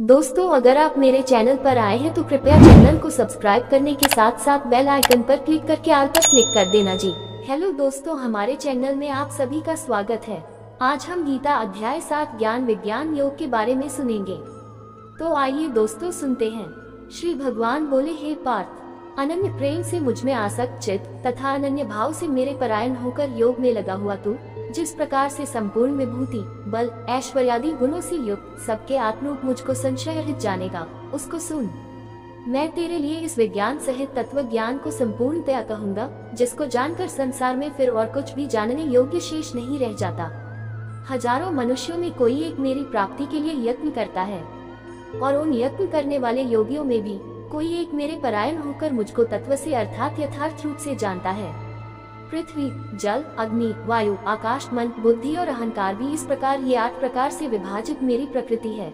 दोस्तों, अगर आप मेरे चैनल पर आए हैं तो कृपया चैनल को सब्सक्राइब करने के साथ साथ बेल आइकन पर क्लिक करके ऑल पर क्लिक कर देना जी। हेलो दोस्तों, हमारे चैनल में आप सभी का स्वागत है। आज हम गीता अध्याय 7 ज्ञान विज्ञान योग के बारे में सुनेंगे। तो आइए दोस्तों सुनते हैं। श्री भगवान बोले, हे पार्थ, अनन्य प्रेम से मुझ में आसक्त चित्त तथा अनन्य भाव से मेरे परायण होकर योग में लगा हुआ तू जिस प्रकार से संपूर्ण विभूति, बल, ऐश्वर्यादि गुणों से युक्त सबके आत्मरूप मुझको संशय रहित जानेगा, उसको सुन। मैं तेरे लिए इस विज्ञान सहित तत्व ज्ञान को संपूर्णतया कहूँगा, जिसको जानकर संसार में फिर और कुछ भी जानने योग्य शेष नहीं रह जाता। हजारों मनुष्यों में कोई एक मेरी प्राप्ति के लिए यत्न करता है, और उन यत्न करने वाले योगियों में भी कोई एक मेरे परायण होकर मुझको तत्व से अर्थात यथार्थ रूप से जानता है। पृथ्वी, जल, अग्नि, वायु, आकाश, मन, बुद्धि और अहंकार भी इस प्रकार ये 8 प्रकार से विभाजित मेरी प्रकृति है।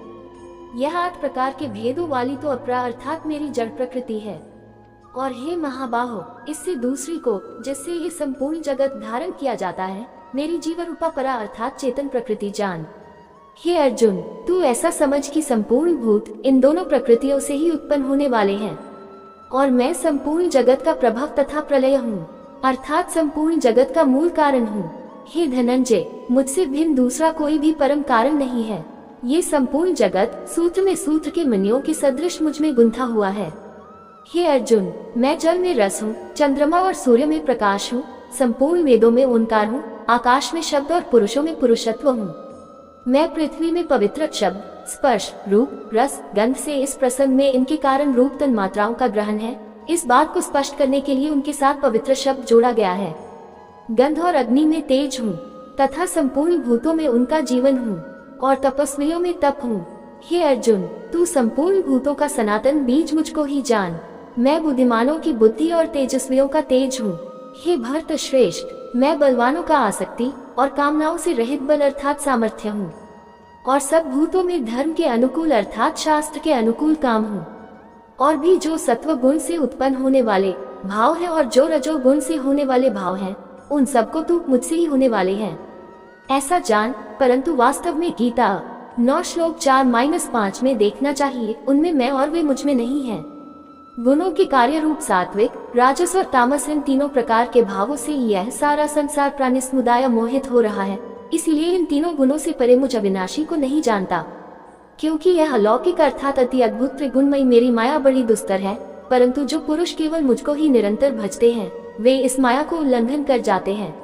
यह 8 प्रकार के भेदों वाली तो अपरा अर्थात मेरी जड़ प्रकृति है। और हे महाबाहो, इससे दूसरी को, जिससे ये संपूर्ण जगत धारण किया जाता है, मेरी जीव रूपा परा अर्थात चेतन प्रकृति जान। हे अर्जुन, तू ऐसा समझ कि संपूर्ण भूत इन दोनों प्रकृतियों से ही उत्पन्न होने वाले हैं, और मैं संपूर्ण जगत का प्रभव तथा प्रलय हूँ, अर्थात संपूर्ण जगत का मूल कारण हूँ। हे धनंजय, मुझसे भिन्न दूसरा कोई भी परम कारण नहीं है। ये संपूर्ण जगत सूत्र में सूत्र के मणियों के सदृश मुझ में गुंथा हुआ है। हे अर्जुन, मैं जल में रस हूँ, चंद्रमा और सूर्य में प्रकाश हूँ, संपूर्ण वेदों में ओंकार हूँ, आकाश में शब्द और पुरुषों में पुरुषत्व हूँ। मैं पृथ्वी में पवित्र शब्द, स्पर्श, रूप, रस, गंध से इस प्रसंग में इनके कारण रूप तन मात्राओं का ग्रहण है, इस बात को स्पष्ट करने के लिए उनके साथ पवित्र शब्द जोड़ा गया है। गंध और अग्नि में तेज हूँ, तथा संपूर्ण भूतों में उनका जीवन हूँ, और तपस्वियों में तप हूँ। हे अर्जुन, तू संपूर्ण भूतों का सनातन बीज मुझको ही जान। मैं बुद्धिमानों की बुद्धि और तेजस्वियों का तेज हूँ। हे भरत श्रेष्ठ, मैं बलवानों का आसक्ति और कामनाओं से रहित बल अर्थात सामर्थ्य हूँ, और सब भूतों में धर्म के अनुकूल अर्थात शास्त्र के अनुकूल काम हूँ। और भी जो सत्व गुण से उत्पन्न होने वाले भाव हैं और जो रजो गुण से होने वाले भाव हैं, उन सबको तू मुझसे ही होने वाले हैं, ऐसा जान। परंतु वास्तव में गीता 9 श्लोक 4-5 में देखना चाहिए, उनमें मैं और वे मुझ में नहीं है। गुणों के कार्य रूप सात्विक, राजस और तामस, इन तीनों प्रकार के भावों से यह सारा संसार प्राणी समुदाय मोहित हो रहा है। इसलिए इन तीनों गुणों से परे मुझ अविनाशी को नहीं जानता, क्योंकि यह अलौकिक अर्थात अति अद्भुत त्रिगुणमयी मेरी माया बड़ी दुस्तर है। परंतु जो पुरुष केवल मुझको ही निरंतर भजते हैं, वे इस माया को उल्लंघन कर जाते हैं,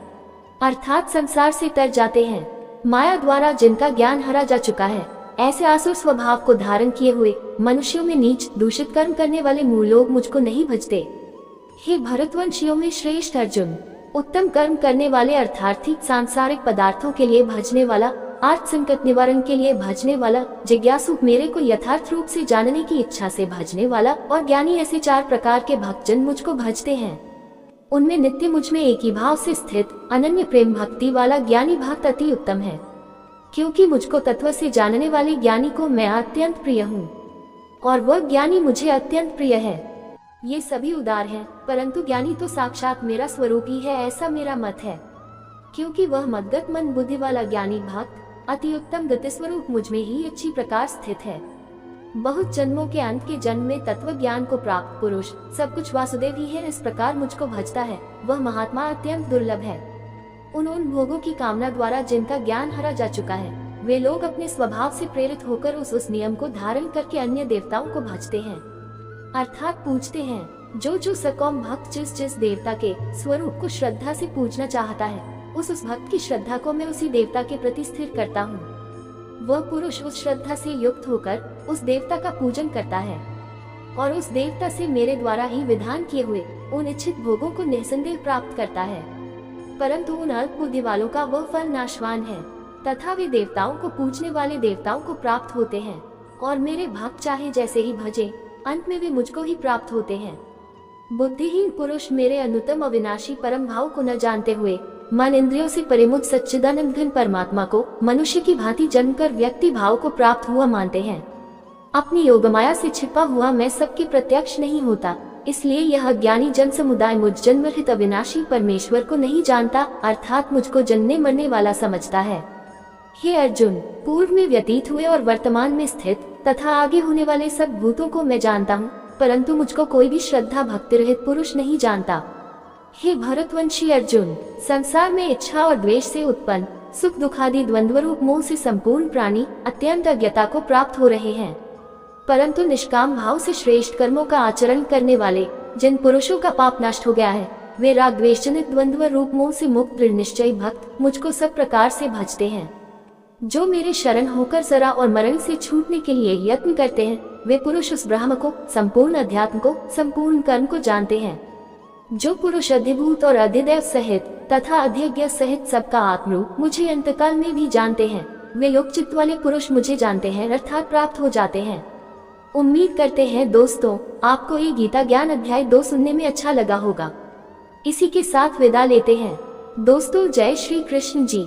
अर्थात संसार से तर जाते हैं। माया द्वारा जिनका ज्ञान हरा जा चुका है, ऐसे आसुर स्वभाव को धारण किए हुए मनुष्यों में नीच दूषित कर्म करने वाले मूल लोग मुझको नहीं भजते। हे भरतवंशियों में श्रेष्ठ अर्जुन, उत्तम कर्म करने वाले अर्थार्थिक सांसारिक पदार्थों के लिए भजने वाला, आर्थ संकट निवारण के लिए भजने वाला, जिज्ञासु मेरे को यथार्थ रूप से जानने की इच्छा से भजने वाला, और ज्ञानी, ऐसे 4 प्रकार के भक्तजन मुझको भजते हैं। उनमें नित्य मुझ में एक ही भाव से स्थित अनन्य प्रेम भक्ति वाला ज्ञानी भक्त अति उत्तम है, क्योंकि मुझको तत्व से जानने वाले ज्ञानी को मैं अत्यंत प्रिय हूँ, और वह ज्ञानी मुझे अत्यंत प्रिय है। ये सभी उदार हैं, परंतु ज्ञानी तो साक्षात मेरा स्वरूप ही है, ऐसा मेरा मत है, क्योंकि वह मद्गत मन बुद्धि वाला ज्ञानी भक्त अति उत्तम गति स्वरूप मुझ में ही अच्छी प्रकार स्थित है। बहुत जन्मों के अंत के जन्म में तत्व ज्ञान को प्राप्त पुरुष, सब कुछ वासुदेव ही है, इस प्रकार मुझको भजता है, वह महात्मा अत्यंत दुर्लभ है। उन भोगों की कामना द्वारा जिनका ज्ञान हरा जा चुका है, वे लोग अपने स्वभाव से प्रेरित होकर उस नियम को धारण करके अन्य देवताओं को भजते हैं, अर्थात पूजते हैं। जो सकौम भक्त जिस देवता के स्वरूप को श्रद्धा से पूजना चाहता है, उस भक्त की श्रद्धा को मैं उसी देवता के प्रति स्थिर करता हूँ। वह पुरुष उस श्रद्धा से युक्त होकर उस देवता का पूजन करता है, और उस देवता से मेरे द्वारा ही विधान किए हुए उन इच्छित भोगों को निसंदेह प्राप्त करता है। परंतु उन अल्प बुद्धि वालों का वह फल नाशवान है, तथा वे देवताओं को पूजने वाले देवताओं को प्राप्त होते हैं, और मेरे भक्त चाहे जैसे ही भजे, अंत में वे मुझको ही प्राप्त होते हैं। बुद्धिहीन पुरुष मेरे अनुत्तम अविनाशी परम भाव को न जानते हुए मन इंद्रियों से परिमुक्त सच्चिदानंद घन परमात्मा को मनुष्य की भांति जन्मकर व्यक्ति भाव को प्राप्त हुआ मानते हैं। अपनी योगमाया से छिपा हुआ मैं सबके प्रत्यक्ष नहीं होता, इसलिए यह ज्ञानी जन समुदाय मुझ जन्मरहित अविनाशी परमेश्वर को नहीं जानता, अर्थात मुझको जन्मने मरने वाला समझता है। हे अर्जुन, पूर्व में व्यतीत हुए और वर्तमान में स्थित तथा आगे होने वाले सब भूतों को मैं जानता हूँ, परंतु मुझको कोई भी श्रद्धा भक्ति रहित पुरुष नहीं जानता। हे भरतवंशी अर्जुन, संसार में इच्छा और द्वेष से उत्पन्न सुख दुखादि द्वंद्व रूप मोह से संपूर्ण प्राणी अत्यंत अज्ञता को प्राप्त हो रहे हैं, परंतु निष्काम भाव से श्रेष्ठ कर्मों का आचरण करने वाले जिन पुरुषों का पाप नष्ट हो गया है, वे राग द्वेष जनित द्वंद्व रूप मोह से मुक्त दृढ़ निश्चयी भक्त मुझको सब प्रकार से भजते हैं। जो मेरे शरण होकर जरा और मरण से छूटने के लिए यत्न करते हैं, वे पुरुष उस ब्रह्म को, संपूर्ण अध्यात्म को, संपूर्ण कर्म को जानते हैं। जो पुरुष अधिभूत और अधिदैव सहित तथा अधिज्ञ सहित सबका आत्मरूप मुझे अंतकाल में भी जानते हैं, वे योग चित्त वाले पुरुष मुझे जानते हैं अर्थात प्राप्त हो जाते हैं। उम्मीद करते हैं दोस्तों, आपको ये गीता ज्ञान अध्याय 2 सुनने में अच्छा लगा होगा। इसी के साथ विदा लेते हैं दोस्तों। जय श्री कृष्ण जी।